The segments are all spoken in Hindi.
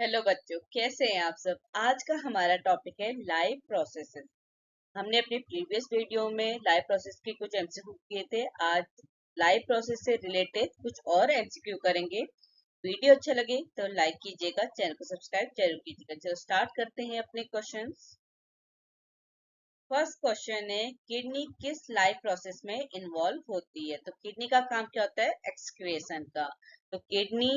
हेलो बच्चों, कैसे हैं आप सब। आज का हमारा टॉपिक है लाइव प्रोसेसेस। हमने अपनी प्रीवियस वीडियो में लाइव प्रोसेस के कुछ एमसीक्यू किए थे। आज लाइव प्रोसेस से रिलेटेड कुछ और एमसीक्यू करेंगे। वीडियो अच्छा लगे तो लाइक कीजिएगा, चैनल को सब्सक्राइब जरूर कीजिएगा। चलो स्टार्ट करते हैं अपने क्वेश्चंस। फर्स्ट क्वेश्चन है, किडनी किस लाइव प्रोसेस में इन्वॉल्व होती है। तो किडनी का काम क्या होता है? एक्सक्रिएशन का। तो किडनी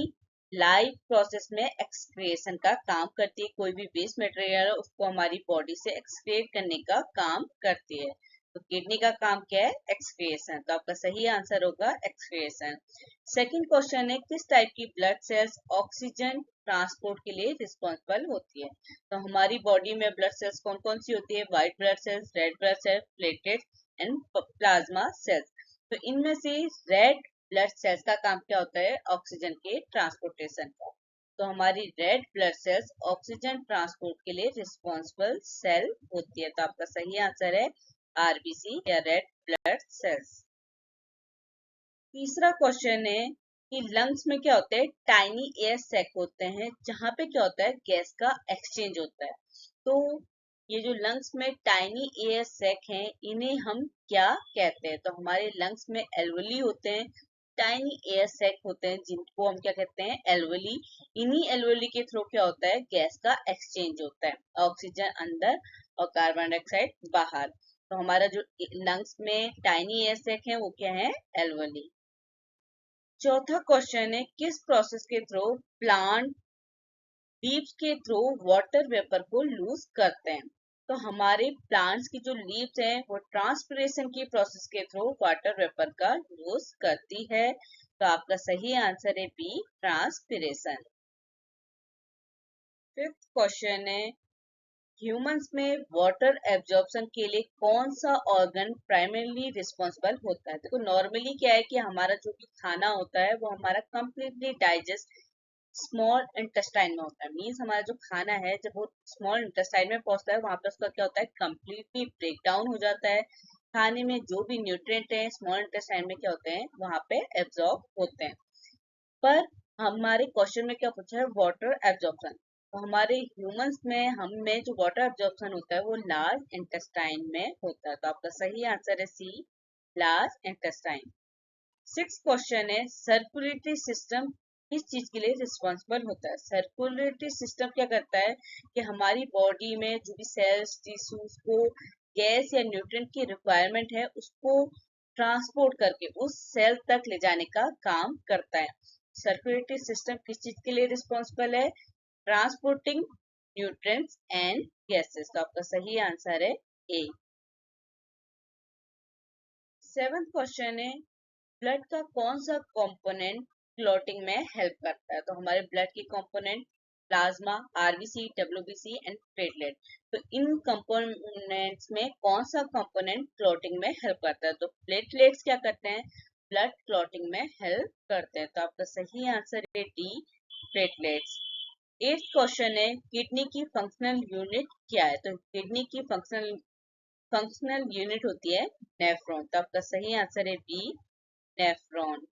लाइव प्रोसेस में एक्सक्रिएशन का काम करती है। कोई भी वेस्ट मटेरियल है उसको हमारी बॉडी से एक्सक्रिएट करने का काम करती है। तो किडनी का काम क्या है? एक्सक्रिएशन। तो आपका सही आंसर होगा एक्सक्रिएशन। सेकंड क्वेश्चन है, किस टाइप की ब्लड सेल्स ऑक्सीजन ट्रांसपोर्ट के लिए रिस्पॉन्सिबल होती है। तो हमारी बॉडी में ब्लड सेल्स कौन कौन सी होती है? White blood cells, red blood cells, platelets and plasma cells. तो इनमें से रेड ब्लड सेल्स का काम क्या होता है? ऑक्सीजन के ट्रांसपोर्टेशन का। तो हमारी red blood cells oxygen transport के लिए रिस्पॉन्सिबल सेल होती है। तो आपका सही आंसर है आरबीसी या रेड ब्लड सेल्स। तीसरा क्वेश्चन है कि लंग्स में क्या होते हैं? टाइनी एयर सैक होते हैं, जहां पे क्या होता है? गैस का एक्सचेंज होता है। तो ये जो लंग्स में टाइनी एयर सैक हैं, इन्हें हम क्या कहते हैं? तो हमारे लंग्स में एल्वली होते हैं, टाइनी एयर सैक होते हैं, जिनको हम क्या कहते हैं? एल्वली। इन्हीं एल्वली के थ्रू क्या होता है? गैस का एक्सचेंज होता है, ऑक्सीजन अंदर और कार्बन डाइऑक्साइड बाहर। तो हमारा जो लंग्स में टाइनी एयर सैक है वो क्या है? एल्वली। चौथा क्वेश्चन है, किस प्रोसेस के थ्रू प्लांट लीव्स के थ्रू वाटर वेपर को लूज करते हैं। तो हमारे प्लांट्स की जो लीव्स हैं वो ट्रांसपिरेशन की प्रोसेस के थ्रू वाटर वेपर का लूज करती है। तो आपका सही आंसर है बी, ट्रांसपिरेशन। फिफ्थ क्वेश्चन है, ह्यूमंस में वाटर एब्जॉर्प्शन के लिए कौन सा ऑर्गन प्राइमरीली रिस्पॉन्सिबल होता है। देखो नॉर्मली क्या है कि हमारा जो भी खाना होता है वो हमारा कंप्लीटली डाइजेस्ट स्मॉल इंटेस्टाइन में होता है। मीन्स हमारा जो खाना है जब वो स्मॉल इंटेस्टाइन में पहुंचता है वहां पर उसका क्या होता है? कंप्लीटली ब्रेक डाउन हो जाता है। खाने में जो भी न्यूट्रिएंट है स्मॉल इंटेस्टाइन में क्या होते हैं? वहां पे एब्जॉर्ब होते हैं। पर हमारे क्वेश्चन में क्या पूछा है? Water absorption. तो हमारे ह्यूमंस में हम में जो वाटर एब्जॉर्प्शन होता है वो लार्ज इंटेस्टाइन में होता है। तो आपका सही आंसर है सी, लार्ज इंटेस्टाइन। सिक्स क्वेश्चन है, सर्कुलेटरी सिस्टम किस चीज के लिए रिस्पॉन्सिबल होता है। सर्कुलेटरी सिस्टम क्या करता है कि हमारी बॉडी में जो भी सेल्स टिश्यूज को गैस या न्यूट्रिएंट की रिक्वायरमेंट है उसको ट्रांसपोर्ट करके उस सेल तक ले जाने का काम करता है। सर्कुलेटरी सिस्टम किस चीज के लिए रिस्पॉन्सिबल है? Transporting nutrients and gases. तो आपका सही आंसर है ए। सेवेंथ क्वेश्चन है, ब्लड का कौन सा कंपोनेंट क्लॉटिंग में हेल्प करता है। तो हमारे ब्लड की component plasma, RBC, WBC and platelet. तो इन कंपोनेंट्स में कौन सा कंपोनेंट क्लॉटिंग में हेल्प करता है। तो प्लेटलेट्स क्या करते हैं? ब्लड क्लॉटिंग में हेल्प करते हैं। तो आपका सही आंसर है डी, प्लेटलेट्स। एट्थ क्वेश्चन है, किडनी की फंक्शनल यूनिट क्या है। तो किडनी की फंक्शनल यूनिट होती है नेफ्रॉन। तो आपका सही आंसर है बी, नेफ्रॉन।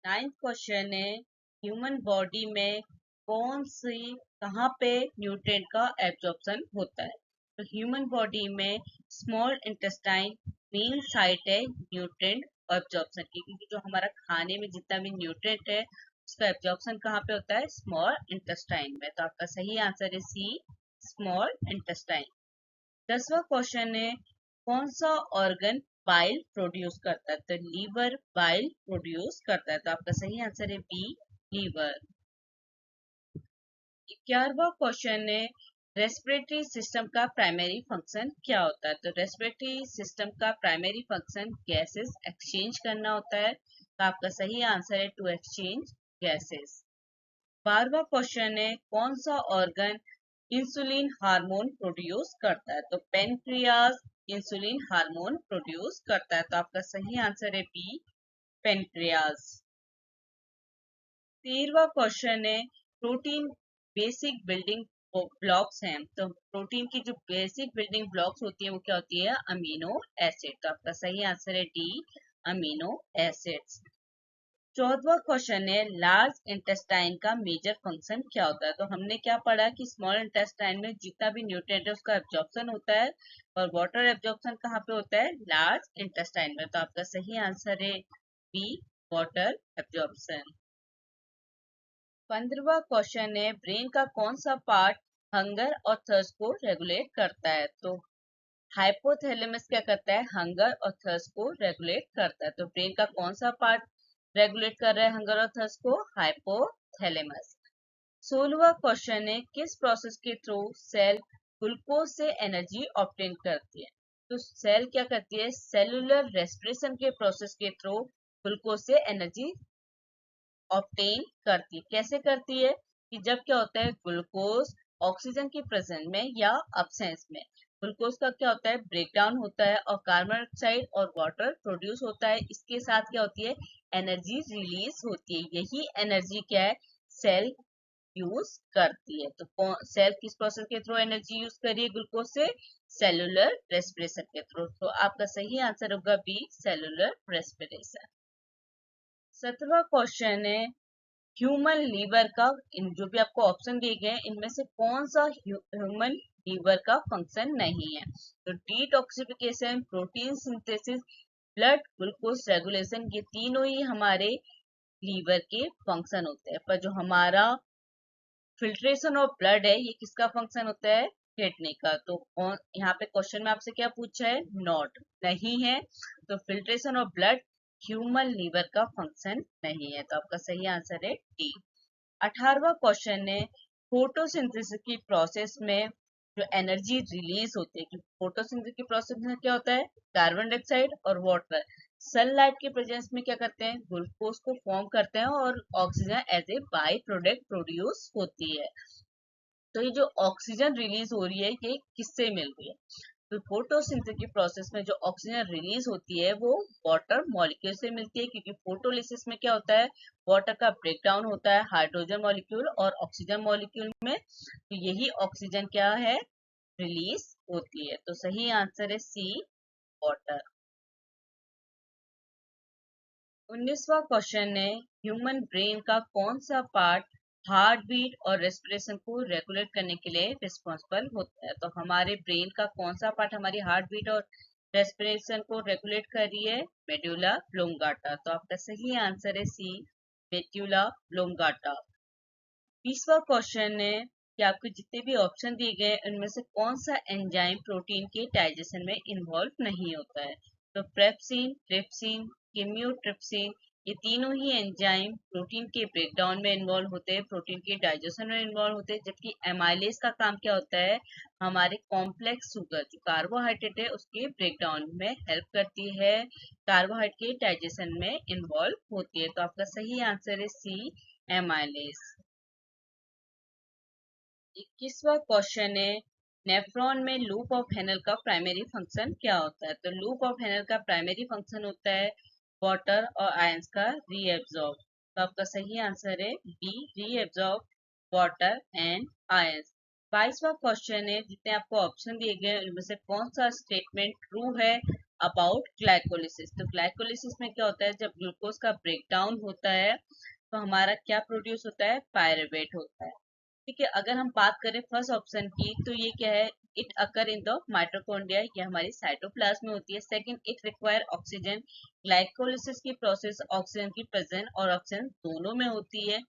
नाइन्थ क्वेश्चन है, ह्यूमन बॉडी में कौन सी कहाँ पे न्यूट्रिएंट का एब्जॉर्प्शन होता है। तो ह्यूमन बॉडी में स्मॉल इंटेस्टाइन मेन साइट है न्यूट्रिएंट एब्जॉर्प्शन की, क्योंकि जो हमारा खाने में जितना भी न्यूट्रिएंट है उसका एब्जॉर्प्शन कहाँ पे होता है? स्मॉल इंटेस्टाइन में। तो आपका सही आंसर है सी, स्मॉल इंटेस्टाइन। 10वां क्वेश्चन है, कौन सा ऑर्गन बाइल प्रोड्यूस करता है। तो लीवर बाइल प्रोड्यूस करता है। तो आपका सही आंसर है बी, लीवर। 11वां क्वेश्चन है, रेस्पिरेटरी सिस्टम का प्राइमरी फंक्शन क्या होता है। तो रेस्पिरेटरी सिस्टम का प्राइमरी फंक्शन गैसेस एक्सचेंज करना होता है। तो आपका सही आंसर है टू एक्सचेंज गैसेस। 12वां क्वेश्चन है, कौन सा ऑर्गन इंसुलिन हार्मोन प्रोड्यूस करता है। तो पेनक्रियाज इंसुलिन हार्मोन प्रोड्यूस करता है। तो आपका सही आंसर है बी, पेनक्रियाज। 13वां क्वेश्चन है, प्रोटीन बेसिक बिल्डिंग ब्लॉक्स हैं। तो प्रोटीन की जो बेसिक बिल्डिंग ब्लॉक्स होती है वो क्या होती है? Amino acid. तो आपका सही आंसर है डी, अमीनो एसिड्स। 14वां क्वेश्चन है लार्ज इंटेस्टाइन का मेजर फंक्शन क्या होता है। तो हमने क्या पढ़ा कि स्मॉल इंटेस्टाइन में जितना भी न्यूट्रिएंट है उसका एब्जॉर्प्शन होता है और वाटर एब्जॉर्प्शन कहाँ पे होता है, लार्ज इंटेस्टाइन में। तो आपका सही आंसर है बी, वाटर एब्जॉर्प्शन। 15वां क्वेश्चन है ब्रेन का कौन सा पार्ट हंगर और थर्स्ट को रेगुलेट करता है। तो हाइपोथैलेमस क्या करता है, हंगर और थर्स्ट को रेगुलेट करता है। तो ब्रेन का कौन सा पार्ट रेगुलेट कर रहा है हंगर और थर्स्ट को, हाइपोथैलेमस। 16वां क्वेश्चन है किस प्रोसेस के थ्रू सेल ग्लूकोज से एनर्जी ऑब्टेन करती है। तो सेल क्या करती है, सेलुलर रेस्पिरेशन के प्रोसेस के थ्रू ग्लूकोज से एनर्जी ऑब्टेन करती है। कैसे करती है कि जब क्या होता है ग्लूकोज ऑक्सीजन की प्रेजेंस में या अब्सेंस में, ग्लूकोज का क्या होता है ब्रेकडाउन होता है और कार्बन डाइऑक्साइड और वाटर प्रोड्यूस होता है। इसके साथ क्या होती है एनर्जी रिलीज होती है। यही एनर्जी क्या है सेल यूज करती है। तो सेल किस प्रोसेस के थ्रू एनर्जी यूज करिए ग्लूकोज से, सेलुलर रेस्पिरेशन के थ्रू। तो आपका सही आंसर होगा बी, सेलुलर रेस्पिरेशन। 17वां क्वेश्चन है ह्यूमन लीवर का, इन जो भी आपको ऑप्शन दिए गए हैं इनमें से कौन सा ह्यूमन लीवर का फंक्शन नहीं है। तो detoxification, protein synthesis, blood glucose regulation, ये तीनों ही हमारे लीवर के फंक्शन होते हैं। पर जो हमारा फिल्ट्रेशन ऑफ ब्लड है ये किसका फंक्शन होता है, किडनी का। तो यहाँ पे क्वेश्चन में आपसे क्या पूछा है, नॉट, नहीं है। तो filtration of blood human liver का फंक्शन नहीं है। तो आपका सही आंसर है डी। 18वां क्वेश्चन है फोटोसिंथेसिस की प्रोसेस में जो एनर्जी रिलीज होती है, कि फोटोसिंथेसिस की प्रोसेस में क्या होता है कार्बन डाइऑक्साइड और वाटर सनलाइट के प्रेजेंस में क्या करते हैं ग्लूकोज को फॉर्म करते हैं और oxygen as a by product produce होती है। तो ये जो ऑक्सीजन रिलीज हो रही है ये किससे मिल रही है, तो फोटोसिंथेसिस की प्रोसेस में जो ऑक्सीजन रिलीज होती है वो वाटर मॉलिक्यूल से मिलती है। क्योंकि फोटोलिसिस में क्या होता है वाटर का ब्रेकडाउन होता है हाइड्रोजन मॉलिक्यूल और ऑक्सीजन मॉलिक्यूल में, तो यही ऑक्सीजन क्या है रिलीज होती है। तो सही आंसर है सी, वाटर। 19वां क्वेश्चन है ह्यूमन ब्रेन का कौन सा पार्ट हार्ट बीट और रेस्पिरेशन को रेगुलेट करने के लिए रिस्पॉन्सिबल होता है। तो हमारे ब्रेन का कौन सा पार्ट हमारी हार्ट बीट और रेस्पिरेशन को रेगुलेट कर रही है, मेडुला ब्लोंगाटा। तो आपका सही आंसर है सी, मेडुला ब्लोंगाटा। 20वां क्वेश्चन है कि आपको जितने भी ऑप्शन दिए गए हैं उनमें से कौन सा एंजाइम प्रोटीन के डाइजेशन में इन्वॉल्व नहीं होता है। तो पेप्सिन, ट्रिप्सिन, कीमियोट्रिप्सिन, ये तीनों ही एंजाइम प्रोटीन के ब्रेकडाउन में इन्वॉल्व होते हैं, प्रोटीन के डाइजेशन में इन्वॉल्व होते हैं। जबकि एमाइलेज का काम क्या होता है हमारे कॉम्प्लेक्स शुगर जो कार्बोहाइड्रेट है उसके ब्रेकडाउन में हेल्प करती है, कार्बोहाइड्रेट के डाइजेशन में इन्वॉल्व होती है। तो आपका सही आंसर है सी, एमाइलेज। 21वां क्वेश्चन है नेफ्रॉन में लूप ऑफ हेनल का प्राइमरी फंक्शन क्या होता है। तो लूप ऑफ हेनल का प्राइमरी फंक्शन होता है वाटर और आयंस का रीएब्जॉर्ब। तो आपका सही आंसर है B, reabsorb water and ions. 22वां क्वेश्चन है जितने आपको ऑप्शन दिए गए हैं उनमें से कौन सा स्टेटमेंट ट्रू है अबाउट ग्लाइकोलिसिस। तो ग्लाइकोलिसिस में क्या होता है जब ग्लूकोज का ब्रेकडाउन होता है तो हमारा क्या प्रोड्यूस होता है, पायरुवेट होता है। ठीक है, अगर हम बात करें फर्स्ट ऑप्शन की तो ये क्या है, it occur in the mitochondria, ये हमारी साइटोप्लाज्म में होती है। Second, it require oxygen, glycolysis की प्रोसेस ऑक्सीजन की प्रेजेंस और ऑक्सीजन दोनों में होती है।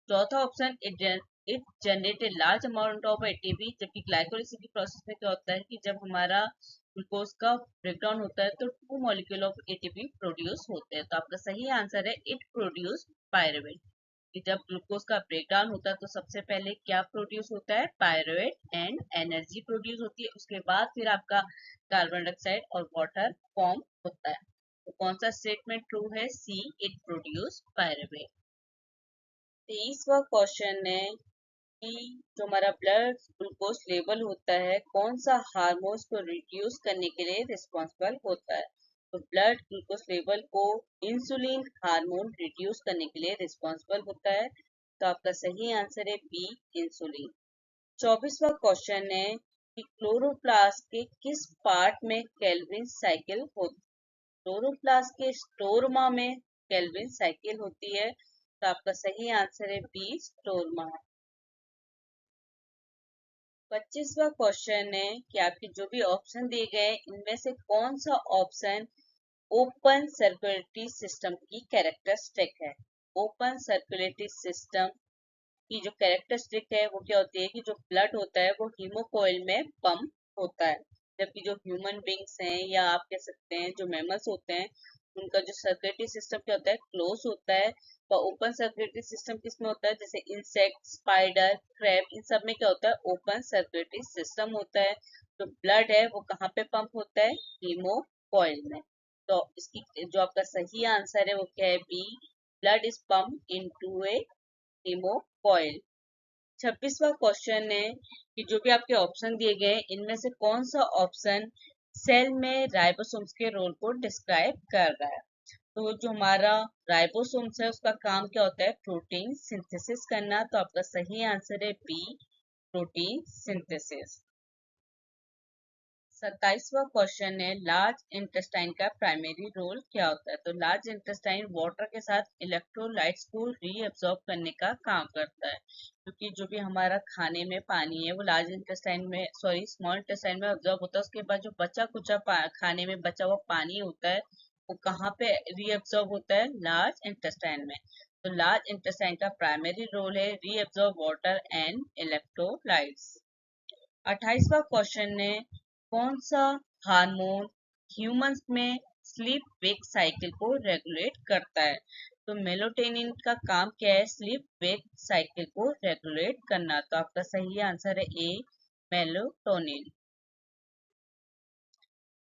चौथा option, it generate a large amount of ATP, जबकि ग्लाइकोलिसिस की प्रोसेस में क्या होता है कि जब हमारा ग्लूकोज का ब्रेकडाउन होता है तो 2 मॉलिक्यूल ऑफ एटीपी प्रोड्यूस होते हैं। तो आपका सही आंसर है इट प्रोड्यूस पायरुवेट, कि जब ग्लूकोज का ब्रेकडाउन होता है तो सबसे पहले क्या प्रोड्यूस होता है, पायरुवेट एंड एनर्जी प्रोड्यूस होती है। उसके बाद फिर आपका कार्बन डाइऑक्साइड और वाटर फॉर्म होता है। तो कौन सा स्टेटमेंट ट्रू है, सी, इट प्रोड्यूस पायरुवेट। 23वां क्वेश्चन है कि जो हमारा ब्लड ग्लूकोज लेवल होता है कौन सा हार्मोन्स को रिड्यूस करने के लिए रिस्पॉन्सिबल होता है। तो ब्लड ग्लूकोज लेवल को इंसुलिन हार्मोन रिड्यूस करने के लिए रिस्पॉन्सिबल होता है। तो आपका सही आंसर है बी, इंसुलिन। 24वां क्वेश्चन है कि क्लोरोप्लास्ट के किस पार्ट में कैल्विन साइकिल होती है। क्लोरोप्लास्ट के स्टोरमा में, केल्विन साइकिल होती है। तो आपका सही आंसर है बी, स्टोरमा। 25वां क्वेश्चन है कि आपके जो भी ऑप्शन दिए गए हैं इनमें से कौन सा ऑप्शन ओपन सर्कुलेटरी सिस्टम की कैरेक्टरिस्टिक है। ओपन सर्कुलेटरी सिस्टम की जो कैरेक्टरिस्टिक है वो क्या होती है कि जो ब्लड होता है वो हीमोकोइल में पंप होता है, जबकि जो ह्यूमन बींग्स हैं या आप कह सकते हैं जो मैमल्स होते हैं उनका जो सर्कुलेटरी सिस्टम क्या होता है, क्लोज होता है। और ओपन सर्कुलेटरी सिस्टम किसमें होता है, जैसे इंसेक्ट, स्पाइडर, क्रैब, इन सब में क्या होता है, ओपन सर्कुलेटरी सिस्टम होता है। जो ब्लड है वो कहाँ पे पंप होता है, हीमोकोइल में। तो इसकी जो आपका सही आंसर है वो क्या है, B, blood is pump into a haemocoel. 26वां क्वेश्चन है कि जो भी आपके ऑप्शन दिए गए हैं इनमें से कौन सा ऑप्शन सेल में राइबोसोम्स के रोल को डिस्क्राइब कर रहा है। तो जो हमारा राइबोसोम्स है उसका काम क्या होता है, प्रोटीन सिंथेसिस करना। तो आपका सही आंसर है बी, प्रोटीन सिंथेसिस। 27वां क्वेश्चन है लार्ज इंटेस्टाइन का प्राइमरी रोल क्या होता है। तो लार्ज इंटेस्टाइन वाटर के साथ इलेक्ट्रोलाइट्स को रीअब्सॉर्ब करने का काम करता है, क्योंकि जो भी हमारा खाने में पानी है वो लार्ज इंटेस्टाइन में, सॉरी, स्मॉल इंटेस्टाइन में ऑब्जॉर्ब होता है। उसके बाद जो बचा कुचा खाने में बचा हुआ पानी होता है वो कहाँ पे रीअब्सॉर्ब होता है, लार्ज इंटेस्टाइन में। तो लार्ज इंटेस्टाइन का प्राइमरी रोल है रीअब्सॉर्ब वाटर एंड इलेक्ट्रोलाइट्स। 28वां क्वेश्चन है कौन सा हार्मोन ह्यूमंस में स्लीप वेक साइकिल को रेगुलेट करता है। तो मेलाटोनिन का काम क्या है, स्लीप वेक साइकिल को रेगुलेट करना। तो आपका सही आंसर है ए, मेलाटोनिन।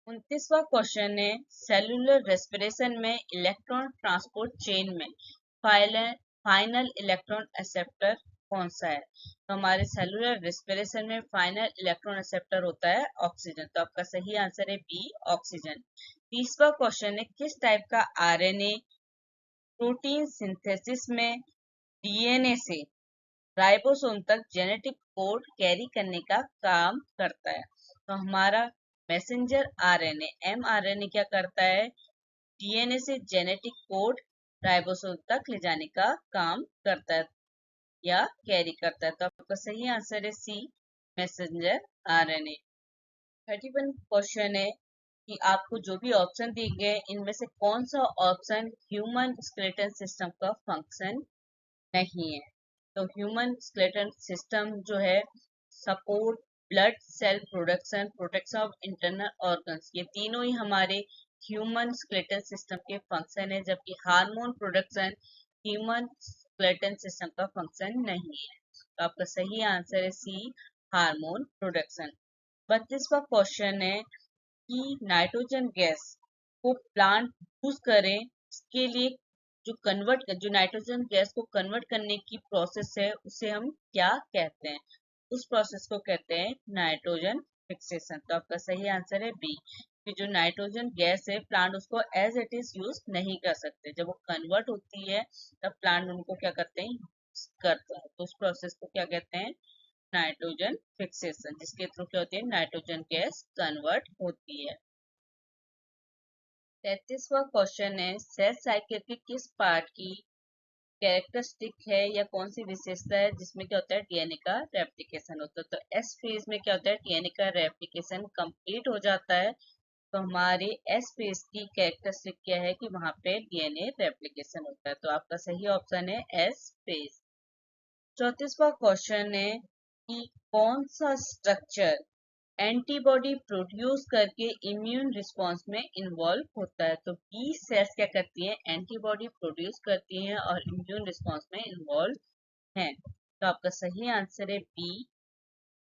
29वां क्वेश्चन है सेलुलर रेस्पिरेशन में इलेक्ट्रॉन ट्रांसपोर्ट चेन में फाइनल फाइनल इलेक्ट्रॉन एक्सेप्टर कौन सा है। तो हमारे सेलुलर रेस्पिरेशन में फाइनल इलेक्ट्रॉन एक्सेप्टर होता है ऑक्सीजन। तो आपका सही आंसर है बी, ऑक्सीजन। 30वां क्वेश्चन है किस टाइप का आरएनए प्रोटीन सिंथेसिस में डीएनए से राइबोसोम तक जेनेटिक कोड कैरी करने का काम करता है। तो हमारा मैसेंजर आरएनए एमआरएनए क्या करता है, डीएनए से जेनेटिक कोड राइबोसोम तक ले जाने का काम करता है या कैरी करता है। तो आपका सही आंसर है सी, मैसेंजर आरएनए। 31 क्वेश्चन है कि आपको जो भी ऑप्शन दिए गए हैं, इनमें से कौन सा ऑप्शन ह्यूमन स्केलेटन सिस्टम का फंक्शन नहीं है। तो ह्यूमन स्केलेटन सिस्टम जो है support blood cell production, protection of internal organs, ये तीनों ही हमारे ह्यूमन स्केलेटन सिस्टम के फंक्शन है, जबकि hormone production human skeleton system का फंक्शन नहीं है। तो आपका सही आंसर है सी, हार्मोन प्रोडक्शन। 32वां क्वेश्चन है कि नाइट्रोजन गैस को प्लांट यूज करें, इसके लिए जो नाइट्रोजन गैस को कन्वर्ट करने की प्रोसेस है उसे हम क्या कहते हैं। उस प्रोसेस को कहते हैं नाइट्रोजन फिक्सेशन। तो आपका सही आंसर है बी, कि जो नाइट्रोजन गैस है प्लांट उसको एज इट इज यूज नहीं कर सकते, जब वो कन्वर्ट होती है तब प्लांट उनको क्या करते हैं, use करते हैं। तो उस प्रोसेस को क्या कहते हैं, नाइट्रोजन फिक्सेशन, जिसके थ्रू क्या होती है, नाइट्रोजन गैस कन्वर्ट होती है। 33वां क्वेश्चन है सेल साइकिल के किस पार्ट की कैरेक्टरिस्टिक है या कौन सी विशेषता है जिसमें क्या होता है, डीएनए का रेप्लिकेशन होता है। तो एस फेज में क्या होता है, डीएनए का रेप्लिकेशन कंप्लीट हो जाता है। तो हमारे एस फेज की कैरेक्टरिस्टिक क्या है कि वहां पे डीएनए रेप्लिकेशन होता है। तो आपका सही ऑप्शन है एस फेज। 34वां क्वेश्चन है कि कौन सा स्ट्रक्चर एंटीबॉडी प्रोड्यूस करके इम्यून रिस्पांस में इन्वॉल्व होता है। तो बी सेल्स क्या करती हैं, एंटीबॉडी प्रोड्यूस करती हैं और इम्यून रिस्पांस में इन्वॉल्व हैं। तो आपका सही आंसर है बी,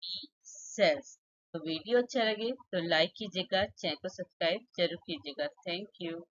बी सेल्स। तो वीडियो अच्छा लगे तो लाइक कीजिएगा, चैनल को सब्सक्राइब जरूर कीजिएगा। Thank you.